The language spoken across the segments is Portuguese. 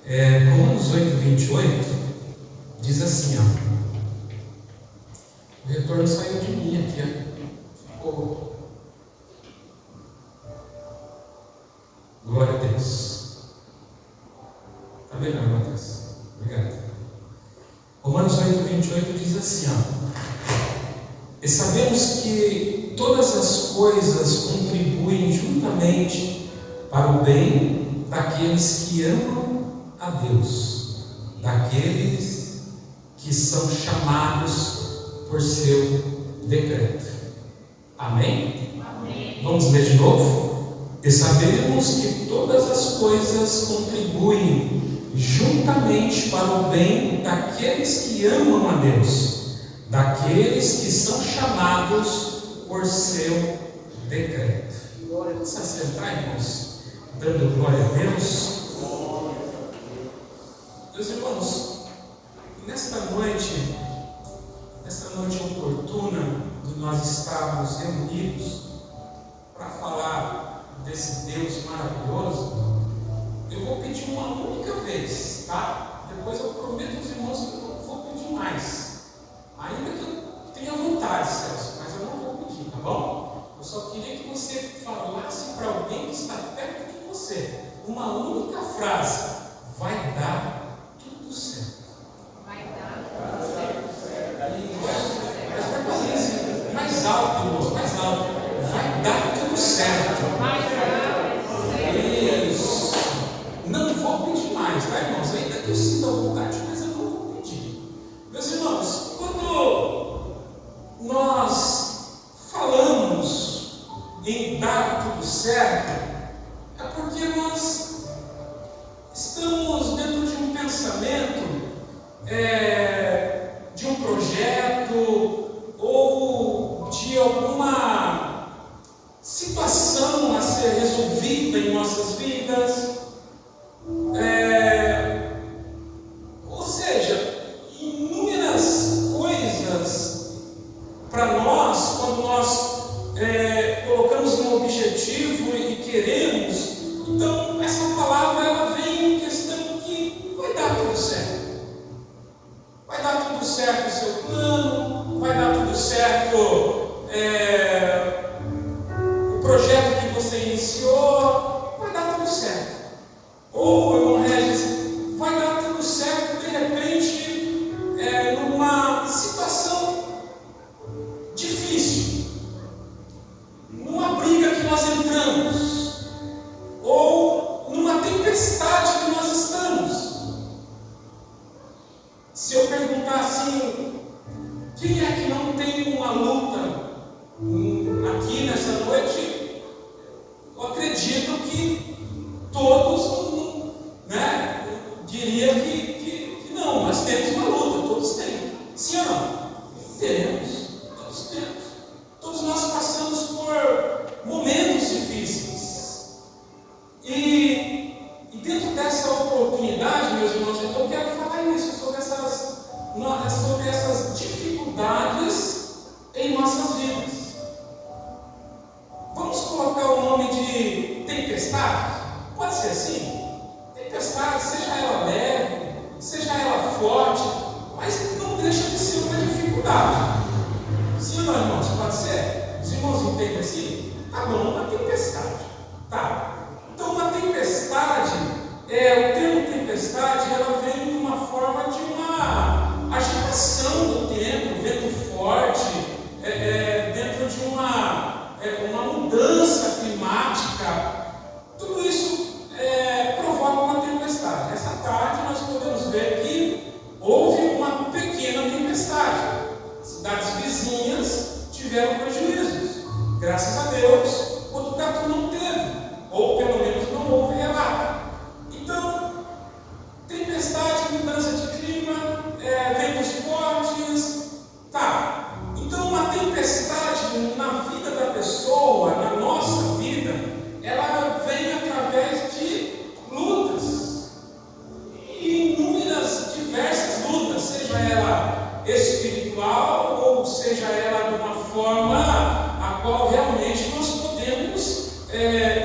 Romanos 8:28 diz assim, ó. O retorno saiu de mim aqui, ó. Ficou. Glória a Deus. Está melhor, Matheus. Obrigado. Romanos 8:28 diz assim, ó. E sabemos que todas as coisas contribuem juntamente para o bem daqueles que amam a Deus, daqueles que são chamados por seu decreto. Amém? Amém. Vamos ler de novo? E sabemos que todas as coisas contribuem juntamente para o bem daqueles que amam a Deus, daqueles que são chamados por seu decreto. Vamos se assentar, irmãos, dando glória a Deus. Meus irmãos, nesta noite oportuna de nós estarmos reunidos para falar desse Deus maravilhoso, eu vou pedir uma única vez, tá? Depois eu prometo aos irmãos que eu não vou pedir mais. Ainda que eu tenha vontade, Celso, mas eu não vou pedir, tá bom? Eu só queria que você falasse para alguém que está perto de você uma única frase: vai dar tudo certo. Vai dar tudo certo. Mas mais alto, irmãos, mais alto. Vai dar tudo certo. Vai dar tudo certo. Isso. Não vou pedir mais, tá, irmãos? Ainda que eu sinta vontade, mas eu não vou pedir. Meus irmãos, quando nós falamos em dar tudo certo, é porque nós estamos dentro de um pensamento, de um projeto ou de alguma situação a ser resolvida em nossas vidas. Ou seja, inúmeras coisas para nós, quando nós colocamos um objetivo e queremos. Então essa palavra ela vem em questão que vai dar tudo certo. Vai dar tudo certo o seu plano, vai dar tudo certo o projeto que você iniciou, vai dar tudo certo. Ou, irmão Regis, vai dar tudo certo de repente numa situação difícil, numa briga que nós entramos, ou numa tempestade que nós estamos. Se eu perguntar assim, quem é que não tem uma luta aqui nessa noite, eu acredito que todos, né, diria que não, nós temos uma luta, todos têm. Sim ou não? Teremos, todos temos. Todos nós passamos por momentos difíceis. E dentro dessa oportunidade, meus irmãos, eu quero falar isso, sobre essas dificuldades em nossas vidas. Vamos colocar o nome de tempestade? Pode ser assim? Tempestade, seja ela leve, seja ela forte, mas não deixa de ser uma dificuldade. Sim ou não, irmãos? Pode ser? Os irmãos entendem assim? Tá bom, uma tempestade. Tá. Então, uma tempestade, o termo tempestade, ela vem de uma forma de uma agitação do tempo, vento forte, dentro de uma mudança climática. Tudo isso provoca uma tempestade. Essa tarde nós podemos ver que houve uma pequena tempestade. Cidades vizinhas tiveram prejuízos. Graças a Deus, Botucatu não teve, ou pelo menos não houve relato. Então, tempestade, mudança de clima, ventos fortes, tá. Então, uma tempestade na vida da pessoa, na nossa vida, ela vem através de lutas, e inúmeras, diversas lutas, seja ela espiritual ou seja ela de uma forma a qual realmente nós podemos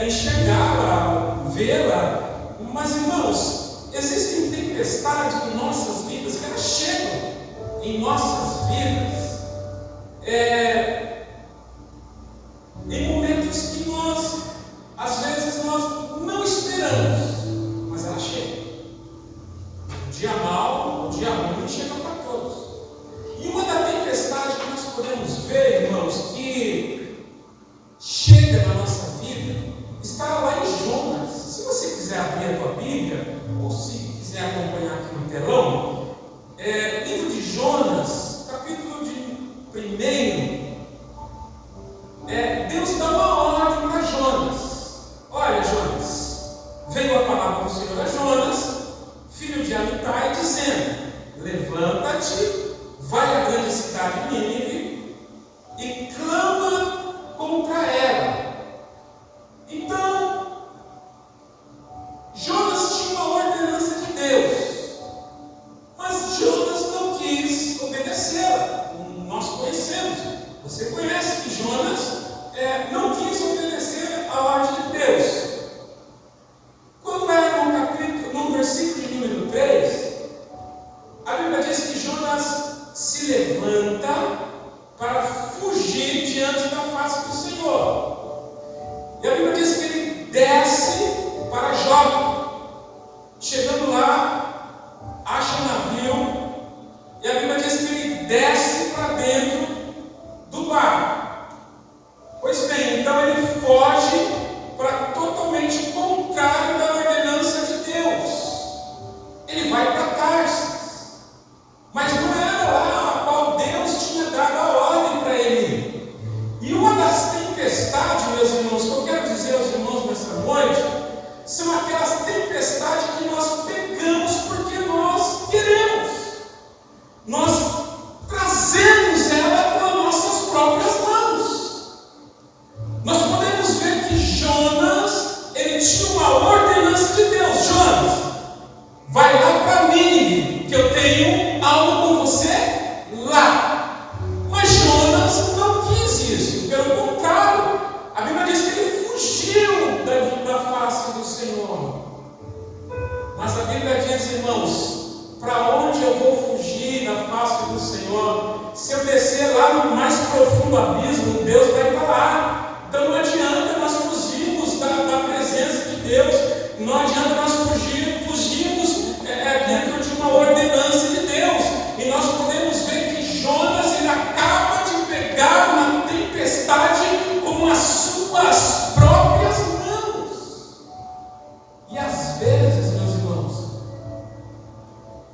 enxergá-la, vê-la. Mas, irmãos, existem tempestade em nossas vidas, que elas chegam em nossas vidas, em momentos que nós, às vezes, nós não esperamos, mas ela chega. O dia mau, o dia ruim chega para todos. E uma da tempestade que nós podemos ver, irmãos, que chega na nossa vida, está lá em Jonas. Se você quiser abrir a tua Bíblia, ou se quiser acompanhar aqui no telão, livro de Jonas, capítulo de 1. Deus dá uma ordem para Jonas. Olha, Jonas, veio a palavra do Senhor a Jonas, filho de Amitai, dizendo: levanta-te, vai à grande cidade de Nínive e clama contra ela. Então, Jonas tinha uma ordenança de Deus, mas Jonas não quis obedecê-la. Nós conhecemos, você conhece que Jonas não quis obedecer a ordem de Deus. Quando no versículo de número 3, a Bíblia diz que Jonas se levanta para fugir diante da face do Senhor. E a Bíblia diz que ele desce para Jope. Chegando lá, acha um navio, e a Bíblia diz que ele desce para dentro do barco. Pois bem, então ele foge para totalmente contrário da ordenança de Deus. Ele vai para Tarsis, mas não era lá a qual Deus tinha dado a ordem para ele ir. E uma das tempestades, meus irmãos, que eu quero dizer aos irmãos nessa noite, são aquelas tempestades que nós pegamos porque nós queremos. Nós trazemos ela para nossas próprias mãos. Nós podemos ver que Jonas, ele tinha uma ordenança de Deus. Jonas, vai lá para Nínive, que eu tenho algo com você lá. Mas Jonas não quis isso, pelo contrário, a Bíblia diz que ele fugiu da face do Senhor. Mas a Bíblia diz, irmãos, para onde eu vou fugir da face do Senhor? Se eu descer lá no mais profundo abismo, Deus vai estar lá. Então não adianta nós fugirmos da presença de Deus, não adianta nós fugirmos dentro de uma ordenança de Deus. E nós podemos ver que Jonas, ele acaba de pegar uma tempestade com as suas próprias mãos. E às vezes, meus irmãos,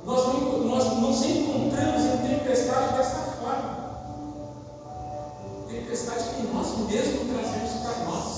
nós nos encontramos em tempestade dessa forma. Tempestade que nós mesmos trazemos para nós.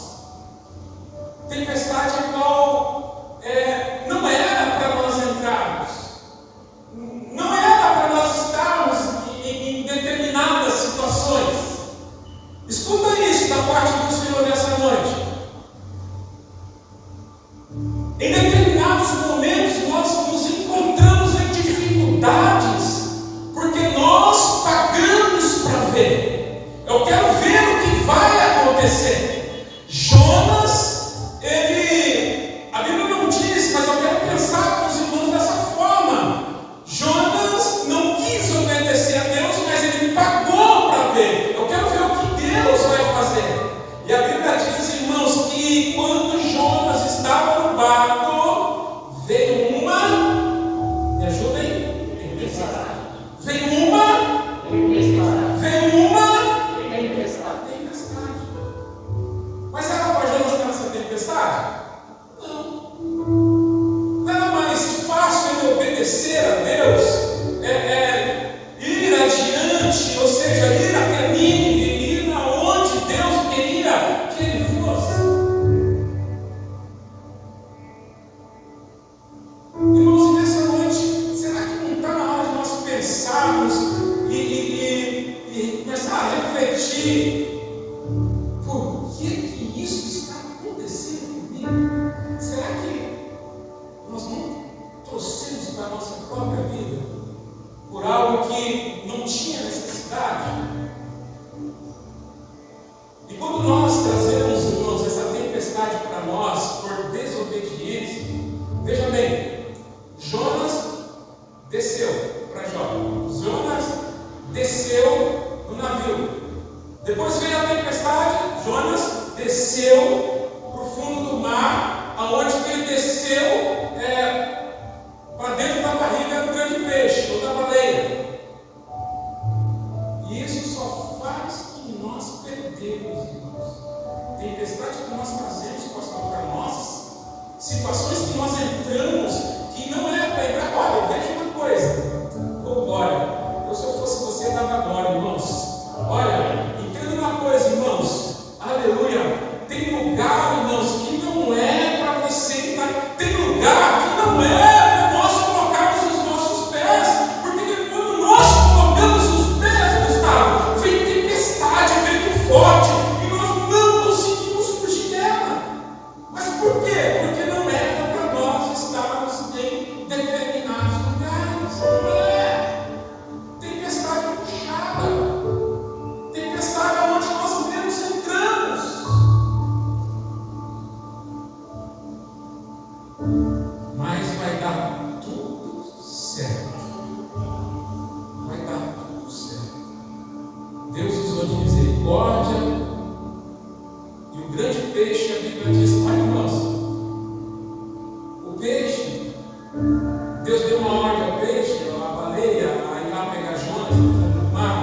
desceu para Jope. Jonas desceu no navio. Depois veio a tempestade, Jonas desceu para o fundo do mar, aonde que ele desceu para dentro da barriga do grande peixe, ou da baleia. E isso só faz que nós perdemos, irmãos. Tempestade que nós trazemos, pastor, para nós, situações que nós entramos, que não é para entrar. Olha, veja uma coisa, glória. Eu, se eu fosse você, eu dava glória, irmãos. Olha, entenda uma coisa, irmãos, aleluia. Tem lugar, irmãos, que não é para você entrar. Tem lugar que não é para nós colocarmos os nossos pés, porque quando nós colocamos os pés, Gustavo, vem tempestade, vento forte, e nós não conseguimos fugir dela. Mas por quê? Porque não era para nós estarmos em determinados lugares. Não é. Tempestade puxada. Tempestade onde nós mesmos entramos. Mas vai dar tudo certo. Vai dar tudo certo. Deus usou de misericórdia. E o grande peixe, a Bíblia diz, olha, irmãos, o peixe, Deus deu uma ordem ao peixe, a baleia, a ir lá pegar Jonas no fundo do mar.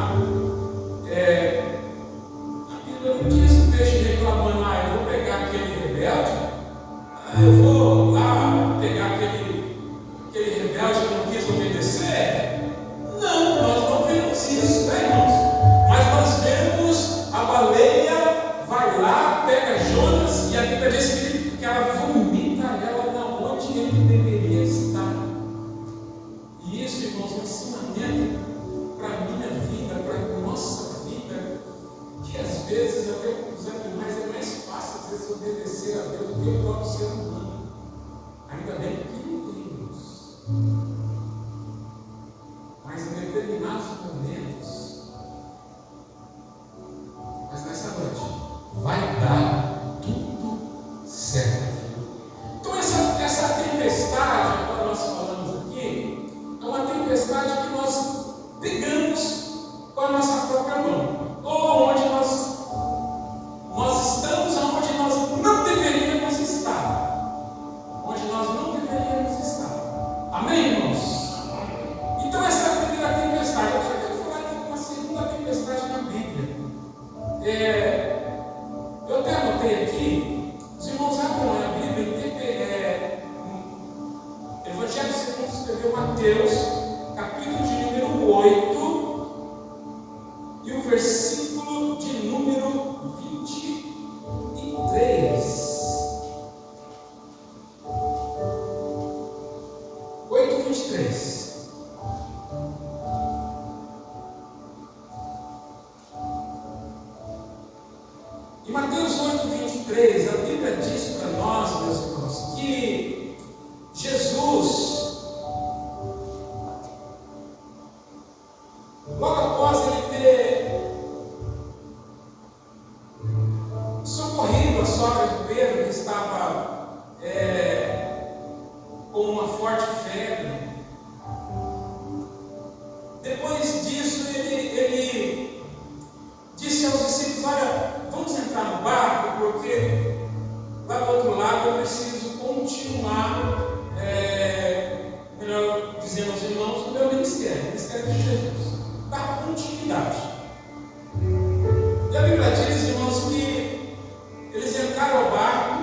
A Bíblia não diz o peixe reclamando, eu vou pegar aquele rebelde, eu vou lá pegar aquele rebelde que não quis obedecer. Não, nós não vemos isso, né, irmãos? Mas nós vemos a baleia vai lá, pega Jonas, e a Bíblia diz que ela vomita ela na onde ele deveria estar. E isso, irmãos, é um ensinamento para a minha vida, para a nossa vida, que às vezes até com os animais é mais fácil às vezes obedecer a Deus do que o próprio ser humano. Ainda bem que não temos. Mas em determinados momentos, mas nessa noite, vai dar tudo certo. Então essa tempestade, agora nós falamos aqui, é uma tempestade que nós pegamos com a nossa própria mão, ou onde nós estamos, onde nós não deveríamos estar, onde nós não deveríamos estar. Amém, irmãos? Então essa é a primeira tempestade. Agora eu quero falar de uma segunda tempestade na Bíblia. Eu até anotei aqui, os irmãos abram a Bíblia, Evangelho segundo escreveu Mateus, capítulo de número 8, e o versículo de número 23. 8:23. Em Mateus 8:23, a Bíblia diz para nós, meus irmãos, que Jesus, logo após ele ter socorrido a sogra de Pedro, que estava com uma forte febre, depois disso ele disse aos discípulos: olha, vamos entrar no barco, porque lá do outro lado eu preciso continuar, melhor dizendo aos irmãos, o meu ministério, o ministério de Jesus, dar continuidade. E a Bíblia diz, irmãos, que eles entraram ao barco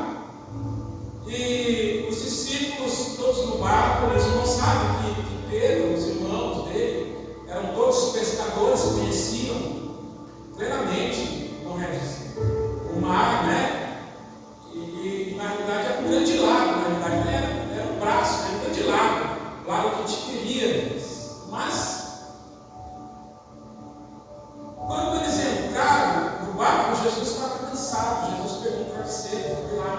e os discípulos todos no barco. Os irmãos sabem que Pedro, os irmãos dele, eram todos pescadores, conheciam plenamente o mar, né? E na realidade era um grande lago, na realidade era um braço, era um grande lago que Tiberíades. Mas quando eles entraram no barco, Jesus estava cansado. Jesus pegou um travesseiro, foi lá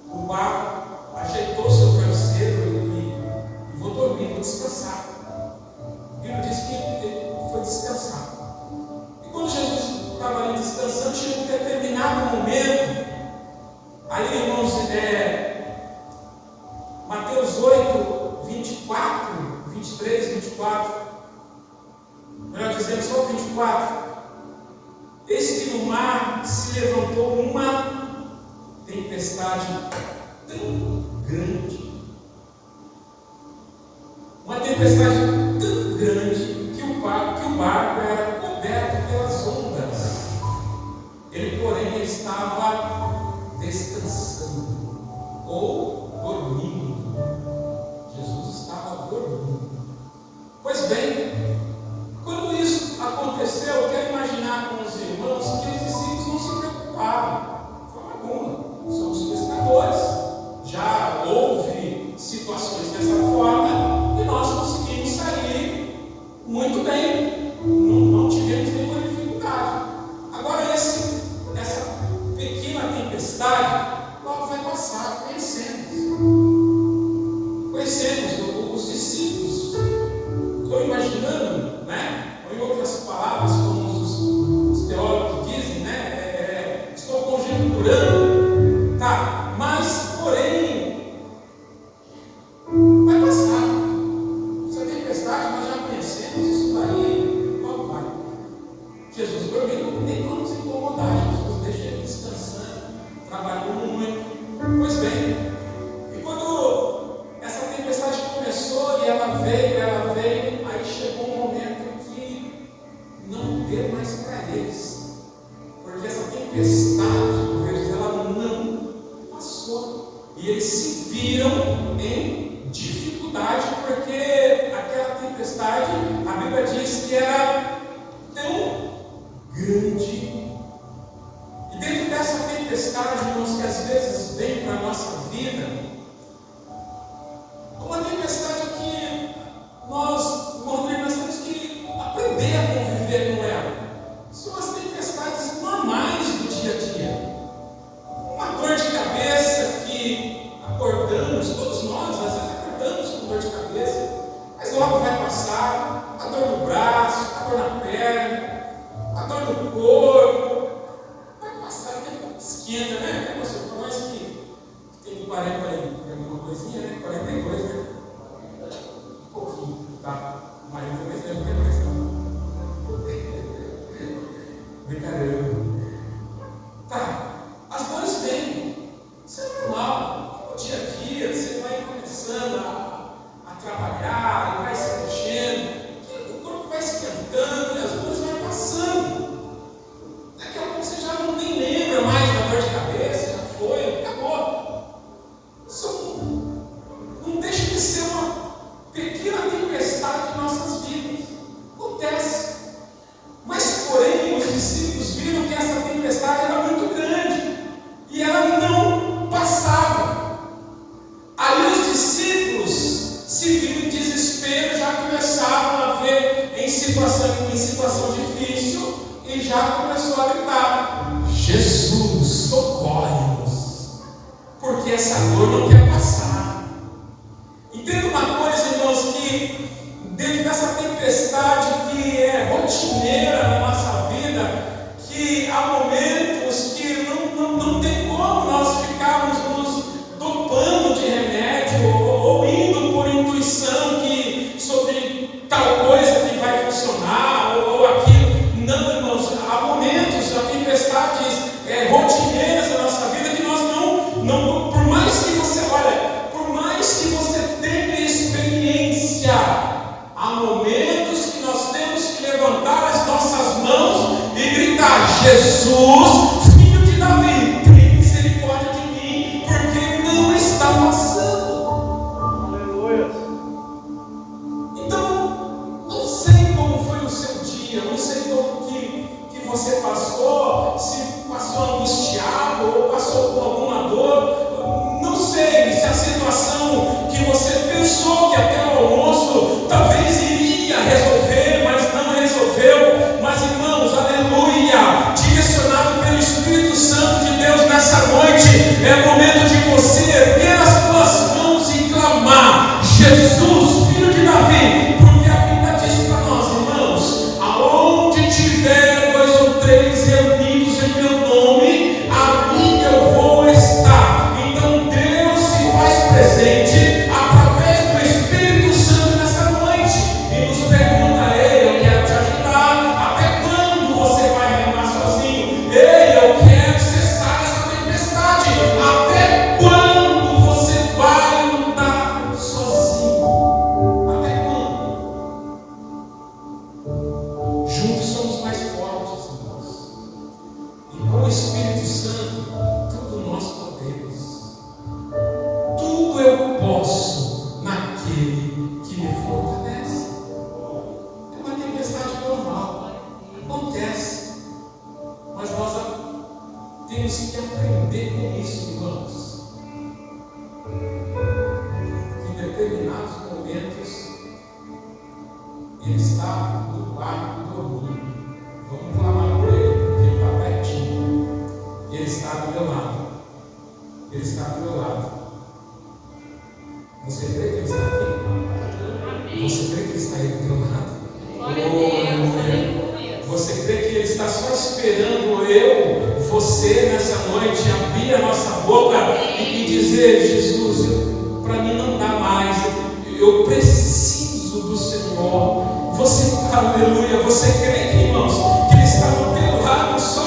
no barco, ajeitou seu travesseiro e vou dormir, vou descansar. A Bíblia diz que ele foi descansar. E quando Jesus estava ali descansando, chegou um determinado momento. Aí, irmãos, Mateus 8, 24, 23, 24, melhor dizendo, só o 24. Eis que no mar se levantou uma tempestade tão grande, uma tempestade tão grande que o barco era coberto pelas ondas. Ele, porém, estava descansando ou dormindo. Jesus estava dormindo. Pois bem, quando isso aconteceu, eu quero imaginar com os irmãos que os discípulos não se preocuparam de forma alguma. Somos pescadores. Já houve situações dessa forma e nós conseguimos sair muito bem. Não tivemos nenhuma dificuldade. Agora, essa pequena tempestade logo vai passar. Conhecemos os discípulos. Estou imaginando, né? Ou em outras palavras, como os teólogos dizem, né? Estou conjecturando, tá? Mas, porém, vai passar. Essa tempestade nós já conhecemos, isso daí logo vai. Jesus dormiu, nem vamos incomodar. Jesus deixa ele descansando, trabalhou muito. Pois bem, e quando essa tempestade começou e ela veio, aí chegou um momento que não deu mais para eles, porque essa tempestade, ela não passou, e eles se viram em dificuldade, porque aquela tempestade, a Bíblia diz que era tão grande. E dentro dessa tempestade, irmãos, que às vezes vem para a nossa vida, uma tempestade que nós temos que aprender a conviver com ela. São as tempestades normais do dia a dia. Uma dor de cabeça que acordamos, todos nós às vezes acordamos com dor de cabeça, mas logo vai passar. A dor no braço, a dor na perna, a dor no corpo, vai passar, esquenta, né? Por mais que tem 40 aí, alguma coisinha, né? 42, né? Um pouquinho, tá? Mas também você não tem mais não. Brincadeira. Tá, as dores vêm, isso é normal. No dia a dia, você vai começando a trabalhar, e vai se mexendo, o corpo vai esquentando e as dores vão passando. Daqui a pouco você já nem lembra mais da dor de cabeça, já foi, acabou. Isso não deixa de ser uma pequena tempestade em nossas vidas. Acontece. Mas, porém, os discípulos viram que essa tempestade era muito grande e ela não passava. Aí os discípulos se viram em desespero, já começaram a ver em situação difícil e já começou a gritar: Jesus, socorre-nos, porque essa dor não quer passar. Entenda uma coisa, irmãos, que dentro dessa tempestade que é rotineira na nossa vida, que há momentos que não tem como nós ficarmos nos dopando de remédio ou indo por intuição que sobre tal coisa que vai funcionar ou aquilo. Não, irmãos, há momentos, há tempestades rotineiras na nossa vida que nós não, por mais que você tenha experiência, há momentos que nós temos que levantar as nossas mãos e gritar: Jesus, filho de Davi, tem misericórdia de mim, porque não está passando. Aleluia. Então, não sei como foi o seu dia, não sei como que você passou, se passou angustiado ou passou com alguma dor, não sei se a situação que você pensou que até o almoço talvez iria resolver, mas não resolveu. Mas, irmãos, aleluia, direcionado Você crê que Ele está aqui? Você crê que Ele está aí do teu lado? Glória a Deus, aleluia. Você crê que Ele está só esperando eu, você nessa noite, abrir a nossa boca e dizer: Jesus, para mim não dá mais, eu preciso do Senhor. Você, aleluia, você crê, irmãos, que Ele está do teu lado, só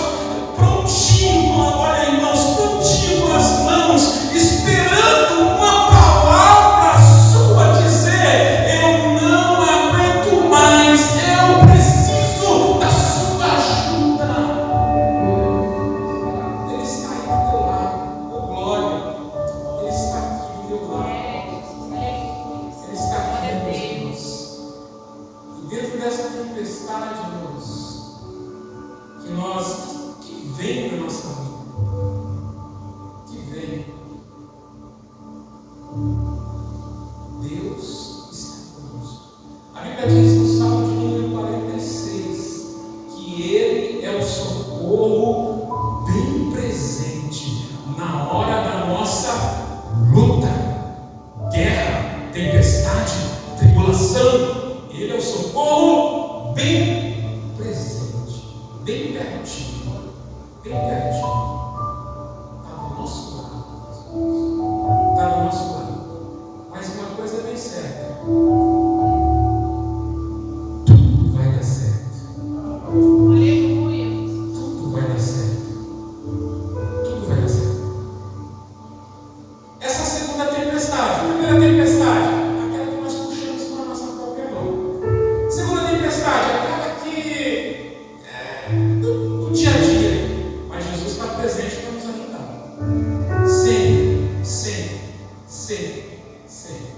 prontinho, olha, irmãos, prontinho com as mãos, esperando uma palavra sua dizer: eu não aguento mais, eu preciso da sua ajuda. Ele está aí do teu lado, oh glória, Ele está aqui do teu lado, Ele está aqui, Deus. E dentro dessa tempestade, irmãos, que vem na nossa vida, que vem, Deus está conosco. A Bíblia diz no Salmo de número 46 que Ele é o socorro bem presente na hora da nossa luta, guerra, tempestade, tribulação. Ele é o socorro bem presente, bem pertinho, bem pertinho. Está do nosso lado, está do nosso lado. Mas uma coisa é bem certa: tudo vai dar certo. Aleluia. Tudo vai dar certo. Tudo vai dar certo. Essa segunda tempestade, a primeira tempestade, aquela que nós puxamos com a nossa própria mão. Segunda tempestade, aquela que do dia a dia, mas Jesus está presente para nos ajudar. Sempre, sempre, sempre, sempre.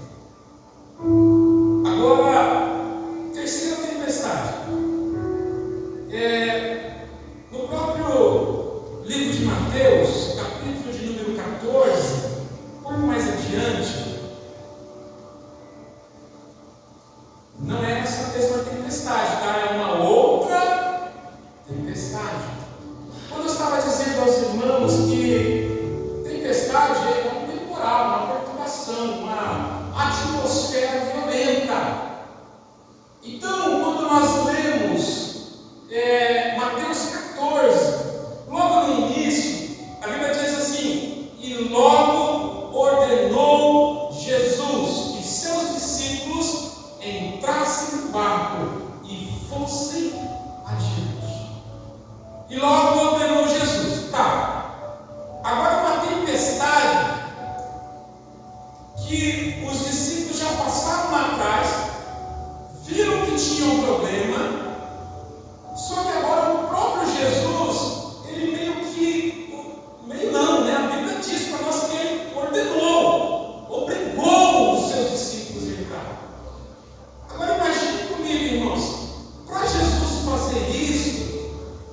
Agora, terceira tempestade. No próprio livro de Mateus, capítulo de número 14, um pouco mais adiante, não é essa mesma tempestade, tá? É uma outra tempestade. Quando eu estava dizendo aos irmãos que tempestade é um temporal, uma perturbação, uma atmosfera violenta. Então, quando nós lemos Mateus 14, logo no início, a Bíblia diz assim: e logo ordenou Jesus que seus discípulos entrassem no barco e fossem adiante. E logo ordenou Jesus. Tá. Agora uma tempestade que os discípulos já passaram lá atrás, viram que tinha um problema. Só que agora o próprio Jesus, ele meio não, né? A Bíblia diz para nós que ele ordenou, obrigou os seus discípulos a entrar. Agora imagine comigo, irmãos, para Jesus fazer isso,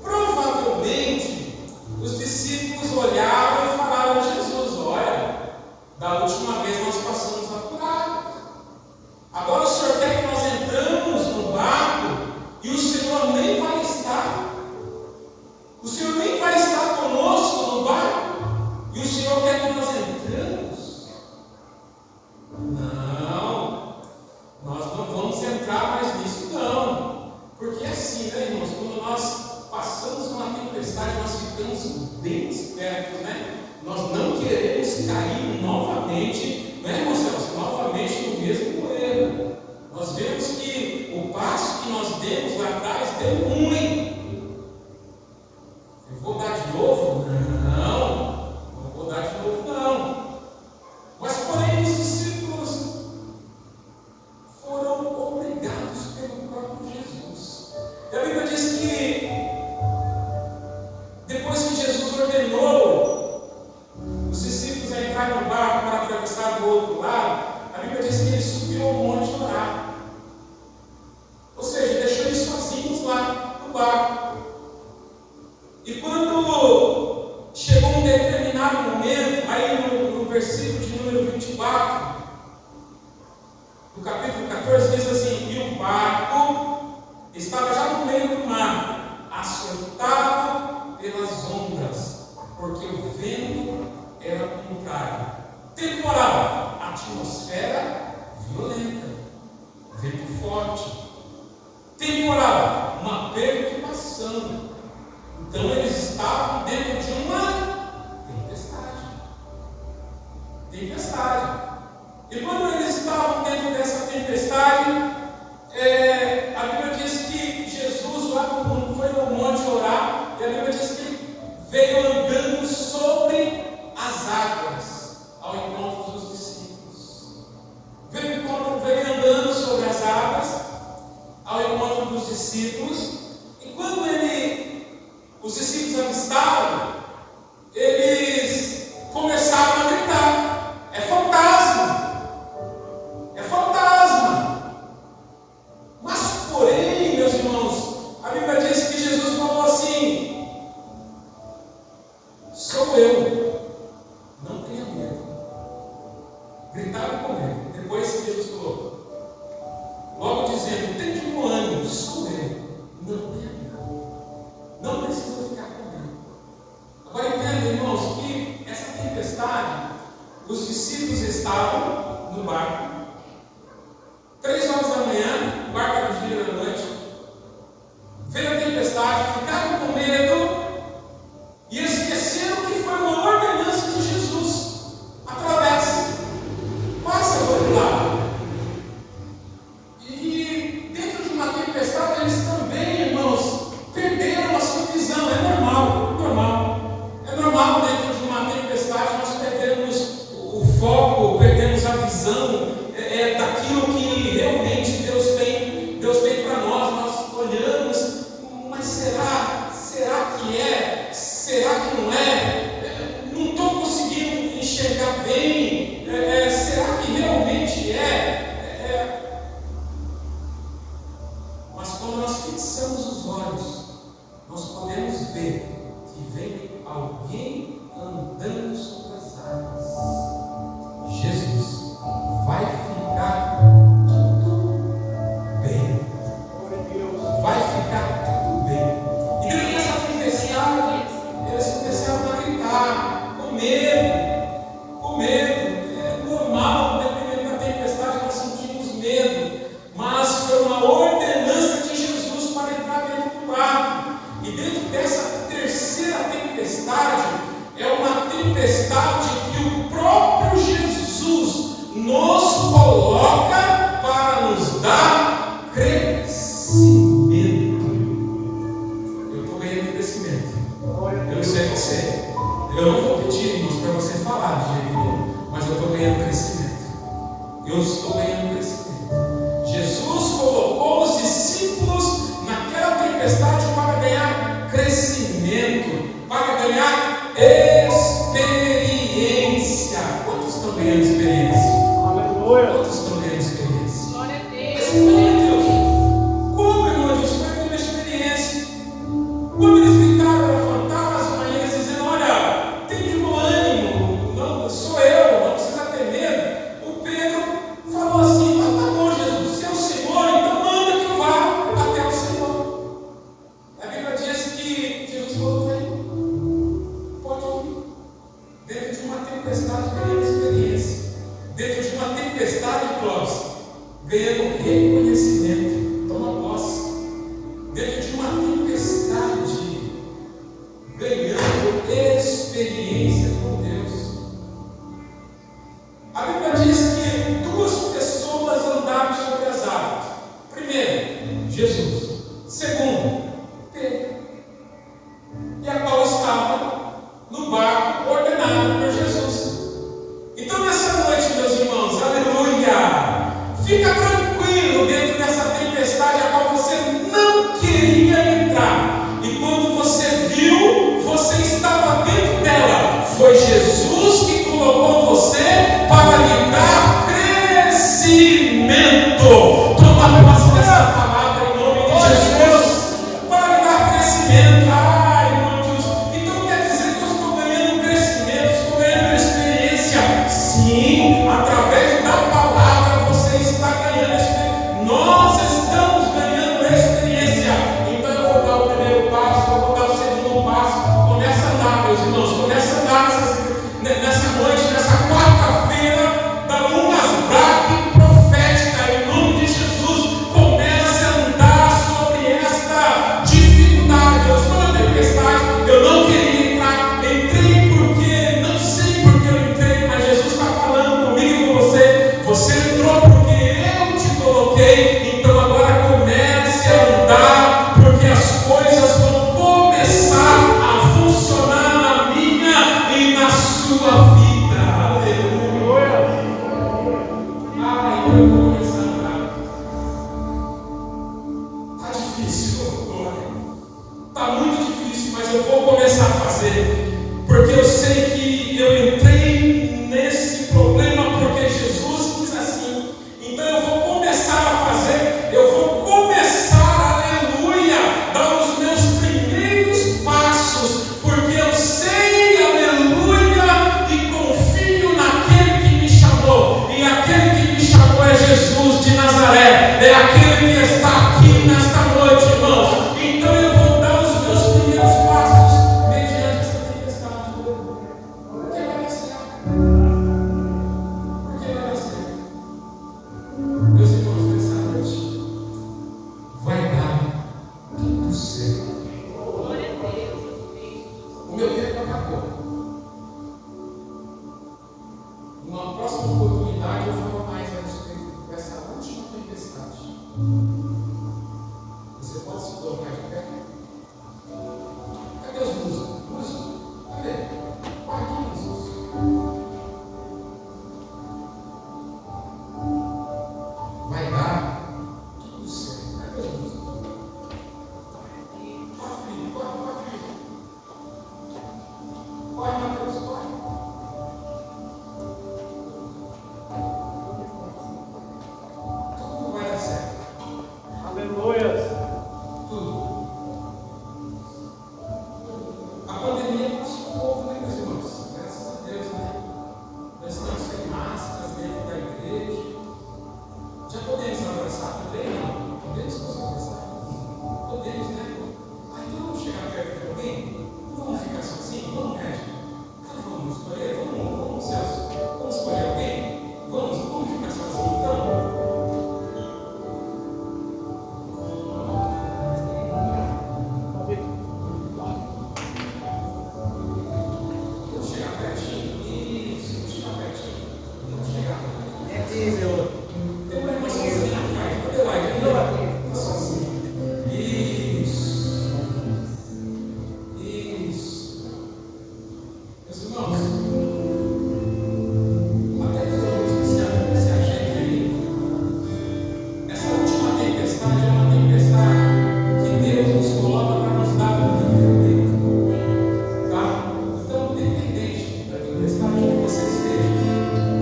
provavelmente os discípulos olharam e falaram a Jesus: olha, da última vez nós passamos apurados, agora o Senhor quer que nós entramos no barco e o Senhor nem vai estar. O Senhor nem vai estar conosco no barco e o Senhor quer que nós entramos? Não, nós não vamos entrar mais nisso não. Porque assim, né, irmãos, quando nós passamos uma tempestade, nós ficamos bem espertos, né? Nós não queremos cair novamente, né, irmãos, novamente no mesmo erro. Nós vemos que o passo que nós demos lá atrás deu ruim. Eu vou dar de novo? Não vou dar de novo não. Mas porém os discípulos foram obrigados pelo próprio Jesus. E a Bíblia diz que depois que Jesus ordenou os discípulos a entrar no barco para atravessar do outro lado, a Bíblia diz que ele subiu ao monte orar. Ou seja, deixou eles sozinhos lá no barco. E quando chegou um determinado momento, aí no versículo de número 24, do capítulo 14, diz assim: e o barco estava já no meio do mar, açoitado pelas ondas, porque o vento era contrário. Temporal, atmosfera tempestade, a Bíblia diz que Jesus lá foi no monte orar, e a Bíblia diz que veio andando sobre as águas ao encontro dos discípulos. Veio andando sobre as águas ao encontro dos discípulos, e quando os discípulos avistaram, eles começaram a gritar: é fantasma! É fantasma! Mas porém, meus irmãos, a Bíblia diz que Jesus falou assim: sou eu, não tenha medo. Gritaram com medo. Depois Jesus falou, logo dizendo: tem de bom ânimo, sou eu, não tenha medo. Não precisa ficar com medo. Agora entenda, irmãos, que essa tempestade, os discípulos estavam no barco, 3 horas da manhã, o barco era vigília da noite, veio a tempestade, ficaram com medo e esqueceram que foi uma ordenança de Jesus: atravessa, passa do outro lado. E dentro de uma tempestade, eles também, irmãos, perderam a sua visão. É normal dentro de uma tempestade nós perdemos o foco, perdemos a visão daquilo que realmente Deus tem para nós. Nós olhamos, mas será que é? Será que não é? Não estou conseguindo enxergar bem. Será que realmente é? Mas quando nós fixamos os olhos, nós podemos ver que vem alguém andando sobre as águas. Jesus, vai ficar tudo bem. Vai ficar tudo bem. E dentro dessa tempestade, eles começaram a gritar, com medo, com medo. É normal, dependendo da tempestade, nós sentimos medo, mas foi uma ordenança de Jesus para entrar dentro do barco. E dentro dessa terceira tempestade, é uma tempestade que o próprio Jesus nos coloca para nos dar crescimento. Eu estou ganhando crescimento. Eu não sei você. Eu não vou pedir, irmãos, para você falar de jeito nenhum, mas eu estou ganhando crescimento. Eu estou ganhando crescimento. Jesus colocou os discípulos naquela tempestade para ganhar crescimento, para ganhar experiência. Quantos estão ganhando experiência? Aleluia. Quantos estão ganhando experiência? Glória a Deus. Mas, glória a Deus. Como, irmão Deus, foi a minha experiência? Quando eles gritaram era fantasma, e eles dizendo: olha, tem de bom ânimo, não, sou eu, não precisa ter medo. O Pedro falou assim: tá bom, Jesus, se é o Senhor, então manda que eu vá até o Senhor. A Bíblia diz que Jesus falou: vem, pode vir. Dentro de uma tempestade ganhando experiência, dentro de uma tempestade, Clóvis, ganhando reconhecimento. Toma posse. Dentro de uma tempestade, ganhando experiência com Deus. A Bíblia diz que 2 pessoas andaram sobre as águas. Primeiro, Jesus. Segundo, Pedro. E a qual estava no barco ordenado por Jesus. Então, nessa noite, meus irmãos, aleluia, fica tranquilo dentro dessa tempestade a qual você não queria entrar, e quando você viu, você estava dentro dela. Foi Jesus que colocou você para lhe dar crescimento. Toma posse dessa palavra em nome de Jesus, para lhe dar crescimento. Ai, irmão Deus, então quer dizer que eu estou ganhando crescimento, estou ganhando experiência? Sim, através da palavra você está ganhando experiência. Nós estamos ganhando experiência. Então eu vou dar o primeiro passo, eu vou dar o segundo passo. Começa a andar, meus irmãos, começa a andar nessa noite, nessa quarta-feira, da Lunas Braque Profética. Tem uma irmã sozinha na frente. Cadê lá? Está sozinha. Isso. Meus irmãos, até que se ajeite aí. Essa última tempestade é uma tempestade que Deus nos coloca para nos dar um livre. Tá? Então, independente da tempestade que você esteja,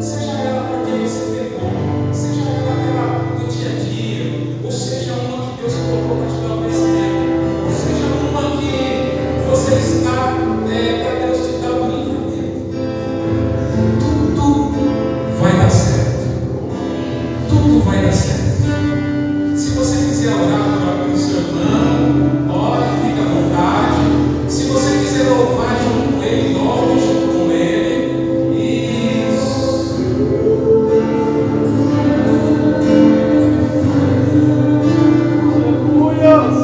seja ela porque você pegou, seja ela do dia a dia, ou seja uma que Deus colocou para te dar o crescimento, ou seja uma que você está para Deus te dar o livre. Tudo vai dar certo. Tudo vai dar certo. Se você quiser orar pelo seu irmão, ore, fique à vontade. Se você quiser louvar junto com ele, louve junto com ele. Isso.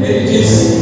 Ele disse: